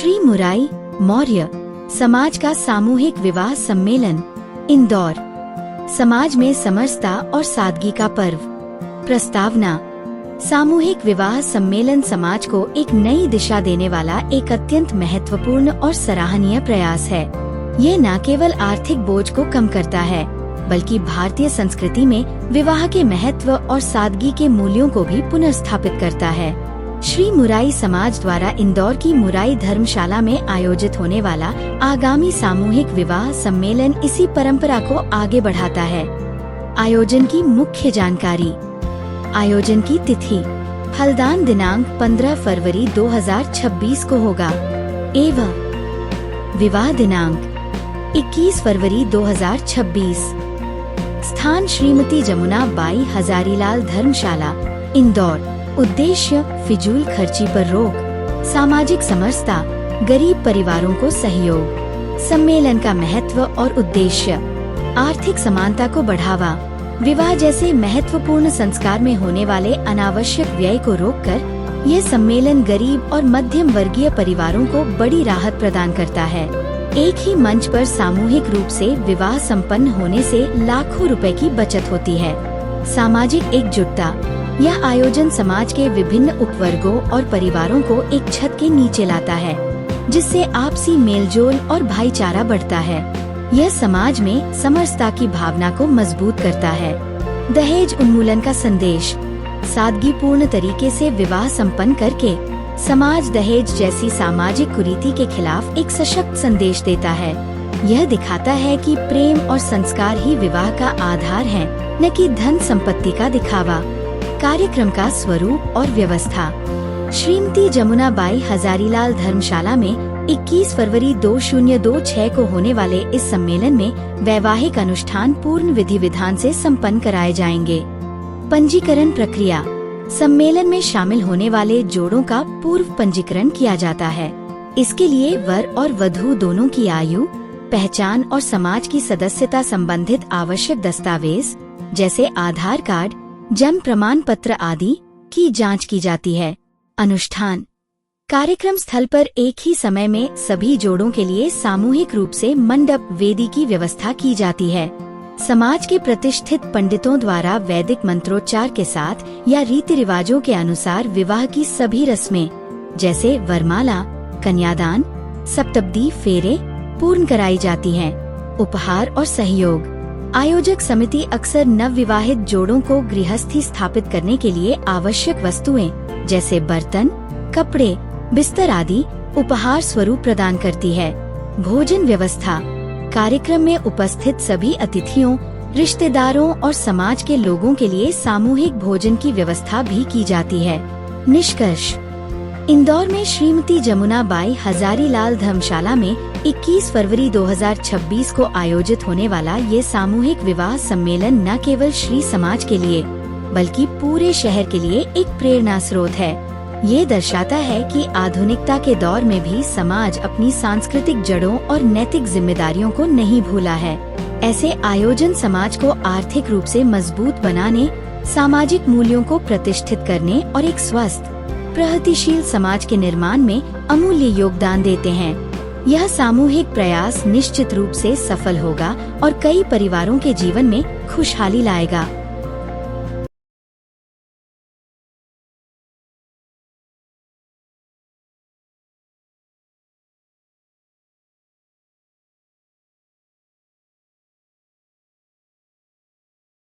श्री मुराई मौर्य समाज का सामूहिक विवाह सम्मेलन इंदौर। समाज में समरसता और सादगी का पर्व। प्रस्तावना। सामूहिक विवाह सम्मेलन समाज को एक नई दिशा देने वाला एक अत्यंत महत्वपूर्ण और सराहनीय प्रयास है। ये न केवल आर्थिक बोझ को कम करता है, बल्कि भारतीय संस्कृति में विवाह के महत्व और सादगी के मूल्यों को भी पुनर्स्थापित करता है। श्री मुराई समाज द्वारा इंदौर की मुराई धर्मशाला में आयोजित होने वाला आगामी सामूहिक विवाह सम्मेलन इसी परंपरा को आगे बढ़ाता है। आयोजन की मुख्य जानकारी। आयोजन की तिथि फलदान दिनांक 15 फरवरी 2026 को होगा एवं विवाह दिनांक 21 फरवरी 2026। स्थान श्रीमती जमुना बाई हजारीलाल धर्मशाला इंदौर। उद्देश्य फिजूल खर्ची पर रोक, सामाजिक समरसता, गरीब परिवारों को सहयोग। सम्मेलन का महत्व और उद्देश्य आर्थिक समानता को बढ़ावा, विवाह जैसे महत्वपूर्ण संस्कार में होने वाले अनावश्यक व्यय को रोककर यह सम्मेलन गरीब और मध्यम वर्गीय परिवारों को बड़ी राहत प्रदान करता है। एक ही मंच पर सामूहिक रूप से विवाह संपन्न होने से लाखों रुपए की बचत होती है। सामाजिक एकजुटता। यह आयोजन समाज के विभिन्न उपवर्गों और परिवारों को एक छत के नीचे लाता है, जिससे आपसी मेलजोल और भाईचारा बढ़ता है। यह समाज में समरसता की भावना को मजबूत करता है। दहेज उन्मूलन का संदेश। सादगीपूर्ण तरीके से विवाह संपन्न करके समाज दहेज जैसी सामाजिक कुरीति के खिलाफ एक सशक्त संदेश देता है। यह दिखाता है कि प्रेम और संस्कार ही विवाह का आधार है, न कि धन संपत्ति का दिखावा। कार्यक्रम का स्वरूप और व्यवस्था। श्रीमती जमुना बाई हजारीलाल धर्मशाला में 21 फरवरी 2026 को होने वाले इस सम्मेलन में वैवाहिक अनुष्ठान पूर्ण विधि विधान से संपन्न कराए जाएंगे। पंजीकरण प्रक्रिया। सम्मेलन में शामिल होने वाले जोड़ों का पूर्व पंजीकरण किया जाता है। इसके लिए वर और वधू दोनों की आयु, पहचान और समाज की सदस्यता संबंधित आवश्यक दस्तावेज जैसे आधार कार्ड, जन्म प्रमाण पत्र आदि की जांच की जाती है। अनुष्ठान। कार्यक्रम स्थल पर एक ही समय में सभी जोड़ों के लिए सामूहिक रूप से मंडप वेदी की व्यवस्था की जाती है। समाज के प्रतिष्ठित पंडितों द्वारा वैदिक मंत्रोच्चार के साथ या रीति रिवाजों के अनुसार विवाह की सभी रस्में जैसे वरमाला, कन्यादान, सप्तपदी फेरे पूर्ण कराई जाती हैं। उपहार और सहयोग। आयोजक समिति अक्सर नवविवाहित जोड़ों को गृहस्थी स्थापित करने के लिए आवश्यक वस्तुएं जैसे बर्तन, कपड़े, बिस्तर आदि उपहार स्वरूप प्रदान करती है। भोजन व्यवस्था। कार्यक्रम में उपस्थित सभी अतिथियों, रिश्तेदारों और समाज के लोगों के लिए सामूहिक भोजन की व्यवस्था भी की जाती है। निष्कर्ष। इंदौर में श्रीमती जमुना बाई हजारीलाल धर्मशाला में 21 फरवरी 2026 को आयोजित होने वाला ये सामूहिक विवाह सम्मेलन न केवल श्री समाज के लिए बल्कि पूरे शहर के लिए एक प्रेरणा स्रोत है। ये दर्शाता है कि आधुनिकता के दौर में भी समाज अपनी सांस्कृतिक जड़ों और नैतिक जिम्मेदारियों को नहीं भूला है। ऐसे आयोजन समाज को आर्थिक रूप से मजबूत बनाने, सामाजिक मूल्यों को प्रतिष्ठित करने और एक स्वस्थ प्रगतिशील समाज के निर्माण में अमूल्य योगदान देते हैं। यह सामूहिक प्रयास निश्चित रूप से सफल होगा और कई परिवारों के जीवन में खुशहाली लाएगा।